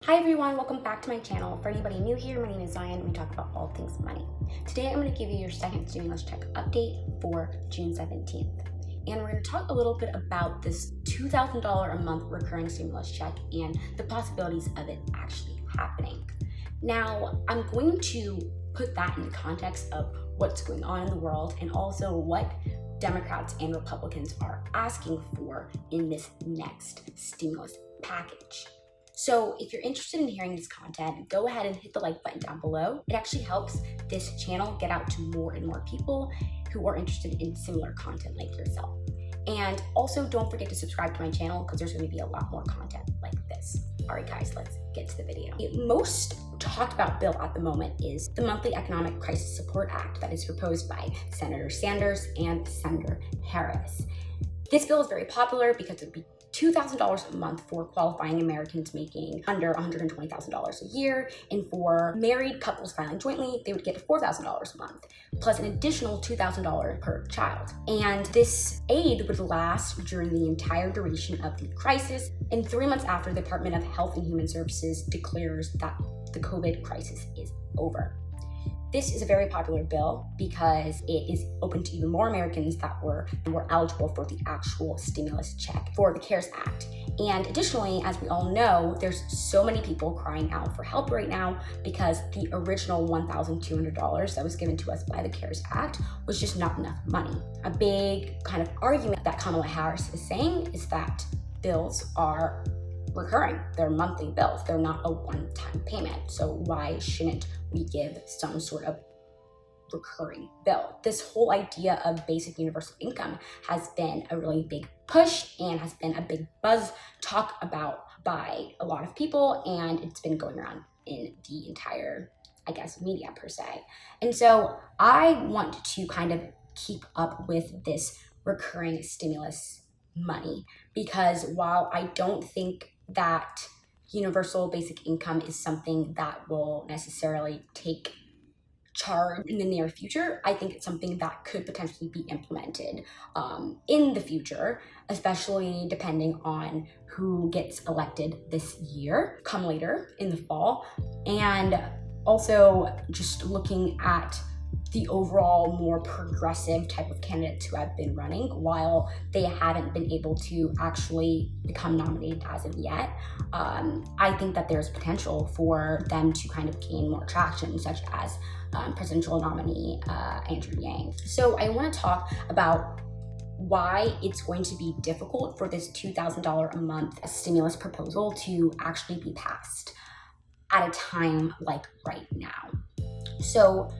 Hi everyone, welcome back to my channel. For anybody new here, my name is Zion and we talk about all things money. Today I'm going to give you your second stimulus check update for June 17th. And we're going to talk a little bit about this $2,000 a month recurring stimulus check and the possibilities of it actually happening. Now, I'm going to put that in the context of what's going on in the world and also what Democrats and Republicans are asking for in this next stimulus package. So if you're interested in hearing this content, go ahead and hit the like button down below. It actually helps this channel get out to more and more people who are interested in similar content like yourself. And also don't forget to subscribe to my channel because there's going to be a lot more content like this. All right, guys, let's get to the video. The most talked about bill at the moment is the Monthly Economic Crisis Support Act that is proposed by Senator Sanders and Senator Harris. This bill is very popular because it would be $2,000 a month for qualifying Americans making under $120,000 a year, and for married couples filing jointly, they would get $4,000 a month, plus an additional $2,000 per child. And this aid would last during the entire duration of the crisis, and 3 months after the Department of Health and Human Services declares that the COVID crisis is over. This is a very popular bill because it is open to even more Americans that were eligible for the actual stimulus check for the CARES Act. And additionally, as we all know, there's so many people crying out for help right now because the original $1,200 that was given to us by the CARES Act was just not enough money. A big kind of argument that Kamala Harris is saying is that bills are recurring. They're monthly bills. They're not a one-time payment. So why shouldn't we give some sort of recurring bill? This whole idea of basic universal income has been a really big push and has been a big buzz talk about by a lot of people, and it's been going around in the entire, media per se. And so I want to kind of keep up with this recurring stimulus money because while I don't think that universal basic income is something that will necessarily take charge in the near future, I think it's something that could potentially be implemented in the future, especially depending on who gets elected this year, come later in the fall. And also just looking at the overall more progressive type of candidates who have been running while they haven't been able to actually become nominated as of yet. I think that there's potential for them to kind of gain more traction, such as presidential nominee Andrew Yang. So I want to talk about why it's going to be difficult for this $2,000 a month stimulus proposal to actually be passed at a time like right now. So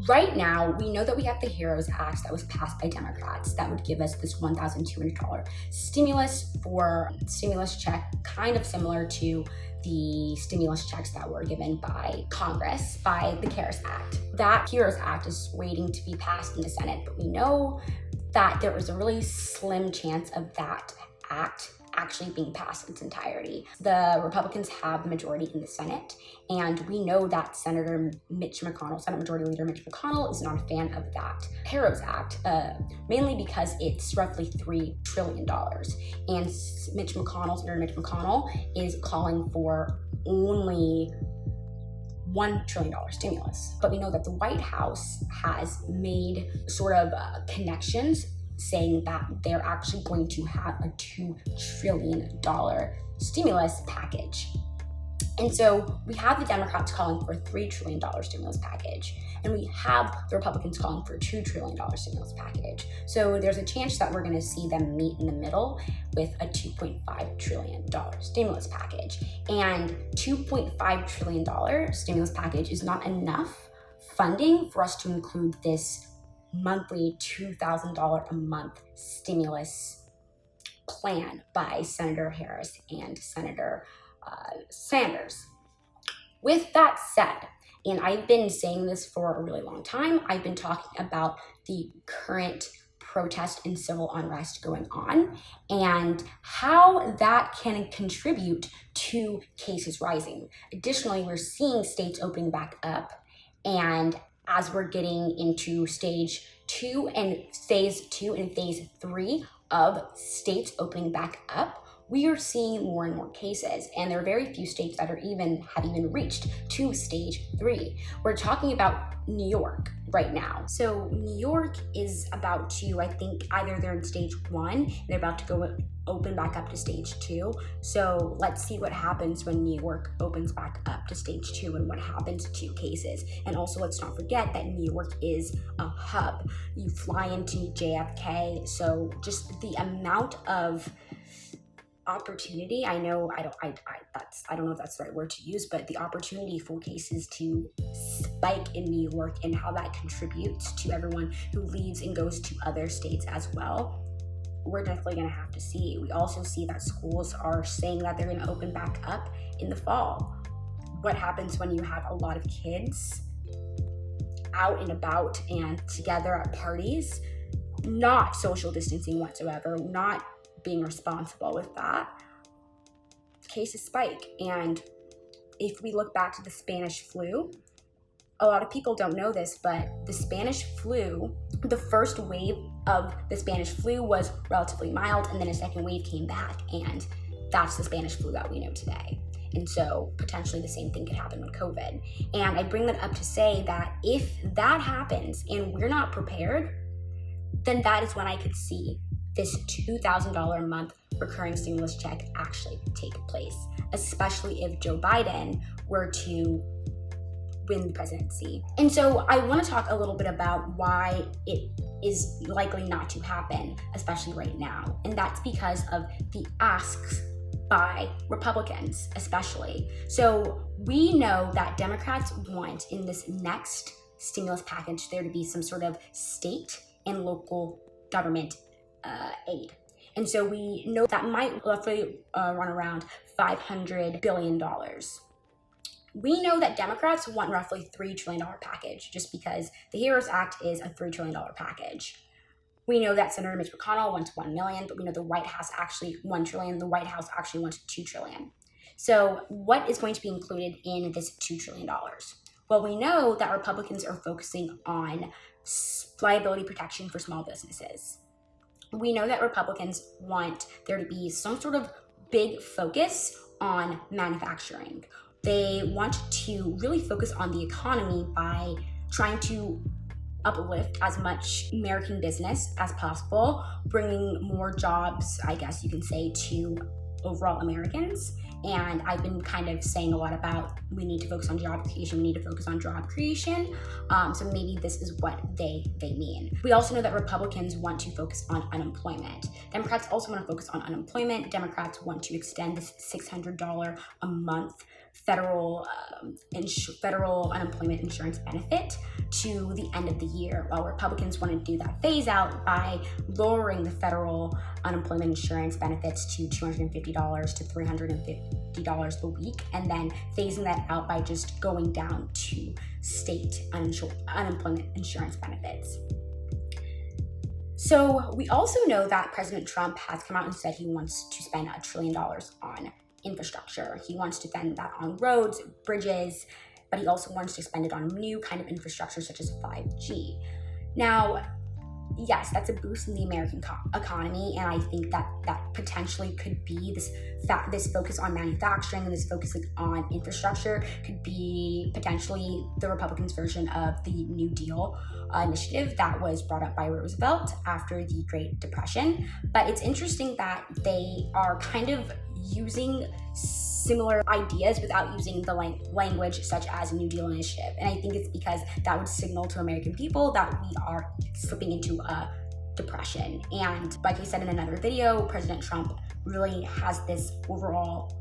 right now, we know that we have the HEROES Act that was passed by Democrats that would give us this $1,200 stimulus check, kind of similar to the stimulus checks that were given by Congress by the CARES Act. That HEROES Act is waiting to be passed in the Senate, but we know that there is a really slim chance of that act actually being passed in its entirety. The Republicans have the majority in the Senate, and we know that Senate Majority Leader Mitch McConnell is not a fan of that HEROES Act, mainly because it's roughly $3 trillion. And Senator Mitch McConnell is calling for only $1 trillion stimulus. But we know that the White House has made sort of connections saying that they're actually going to have a $2 trillion stimulus package. And so we have the Democrats calling for a $3 trillion stimulus package, and we have the Republicans calling for a $2 trillion stimulus package. So there's a chance that we're going to see them meet in the middle with a $2.5 trillion stimulus package. And $2.5 trillion stimulus package is not enough funding for us to include this monthly $2,000 a month stimulus plan by Senator Harris and Senator Sanders. With that said, and I've been saying this for a really long time, I've been talking about the current protest and civil unrest going on and how that can contribute to cases rising. Additionally, we're seeing states opening back up, and as we're getting into phase 2 and phase 3 of states opening back up, we are seeing more and more cases, and there are very few states that have even reached to stage 3. We're talking about New York right now. So New York is about to, I think, either they're in stage 1 and they're about to go open back up to stage 2. So let's see what happens when New York opens back up to stage 2 and what happens to cases. And also, let's not forget that New York is a hub. You fly into JFK, so just the amount of opportunity, I know I don't know if that's the right word to use, but the opportunity for cases to spike in New York and how that contributes to everyone who leaves and goes to other states as well, we're definitely going to have to see. We also see that schools are saying that they're going to open back up in the fall. What happens when you have a lot of kids out and about and together at parties, not social distancing whatsoever, not being responsible with that? Cases spike. And if we look back to the Spanish flu, a lot of people don't know this, but the Spanish flu, the first wave of the Spanish flu was relatively mild, and then a second wave came back, and that's the Spanish flu that we know today. And so potentially the same thing could happen with COVID. And I bring that up to say that if that happens and we're not prepared, then that is when I could see this $2,000 a month recurring stimulus check actually take place, especially if Joe Biden were to win the presidency. And so I want to talk a little bit about why it is likely not to happen, especially right now. And that's because of the asks by Republicans, especially. So we know that Democrats want in this next stimulus package there to be some sort of state and local government aid. And so we know that might roughly run around $500 billion. We know that Democrats want roughly $3 trillion package just because the HEROES Act is a $3 trillion package. We know that Senator Mitch McConnell wants $1 million, but we know the White House actually $1 trillion. The White House actually wants $2 trillion. So what is going to be included in this $2 trillion? Well, we know that Republicans are focusing on liability protection for small businesses. We know that Republicans want there to be some sort of big focus on manufacturing. They want to really focus on the economy by trying to uplift as much American business as possible, bringing more jobs, I guess you can say, to overall Americans. And I've been kind of saying a lot about we need to focus on job creation, so maybe this is what they mean. We also know that Republicans want to focus on unemployment. Democrats also want to focus on unemployment. Democrats want to extend this $600 a month federal unemployment insurance benefit to the end of the year, while Republicans want to do that phase out by lowering the federal unemployment insurance benefits to $250 to $350 a week, and then phasing that out by just going down to state unemployment insurance benefits. So we also know that President Trump has come out and said he wants to spend $1 trillion on infrastructure. He wants to spend that on roads, bridges, but he also wants to spend it on new kind of infrastructure such as 5G. Now, yes, that's a boost in the American economy, and I think that potentially could be this focus on manufacturing and this focus on infrastructure could be potentially the Republicans' version of the New Deal initiative that was brought up by Roosevelt after the Great Depression. But it's interesting that they are kind of using similar ideas without using the language such as New Deal initiative. And I think it's because that would signal to American people that we are slipping into a depression. And like I said in another video, President Trump really has this overall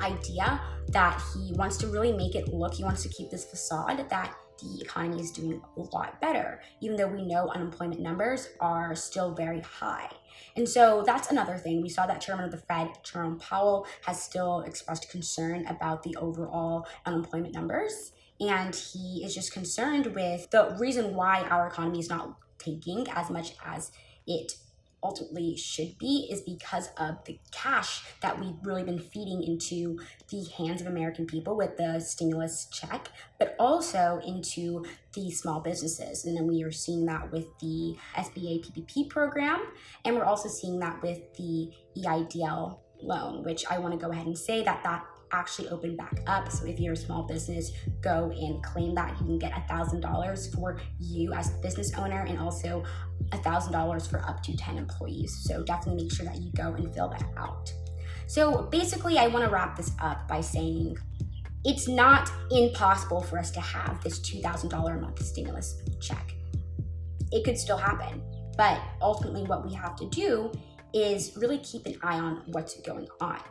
idea that he wants to really make it look, he wants to keep this facade that the economy is doing a lot better, even though we know unemployment numbers are still very high. And so that's another thing. We saw that Chairman of the Fed, Jerome Powell, has still expressed concern about the overall unemployment numbers. And he is just concerned with the reason why our economy is not tanking as much as it ultimately should be is because of the cash that we've really been feeding into the hands of American people with the stimulus check, but also into the small businesses. And then we are seeing that with the SBA PPP program, and we're also seeing that with the EIDL loan, which I want to go ahead and say that actually opened back up. So if you're a small business, go and claim that. You can get $1,000 for you as the business owner, and also $1,000 for up to 10 employees. So definitely make sure that you go and fill that out. So basically, I want to wrap this up by saying it's not impossible for us to have this $2,000 a month stimulus check. It could still happen, but ultimately what we have to do is really keep an eye on what's going on.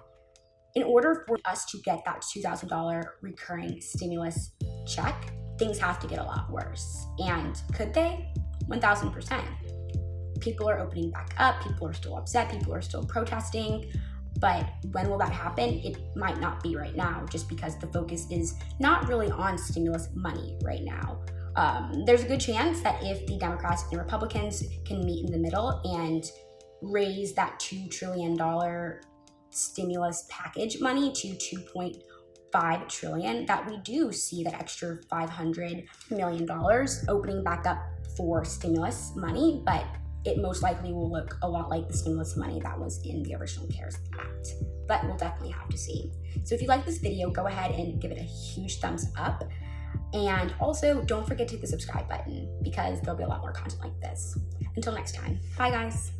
In order for us to get that $2,000 recurring stimulus check, things have to get a lot worse. And could they? 1,000%. People are opening back up, people are still upset, people are still protesting, but when will that happen? It might not be right now, just because the focus is not really on stimulus money right now. There's a good chance that if the Democrats and the Republicans can meet in the middle and raise that $2 trillion stimulus package money to $2.5 trillion, that we do see that extra $500 million opening back up for stimulus money, but it most likely will look a lot like the stimulus money that was in the original CARES Act. But we'll definitely have to see. So if you like this video, go ahead and give it a huge thumbs up. And also, don't forget to hit the subscribe button, because there'll be a lot more content like this. Until next time, bye guys.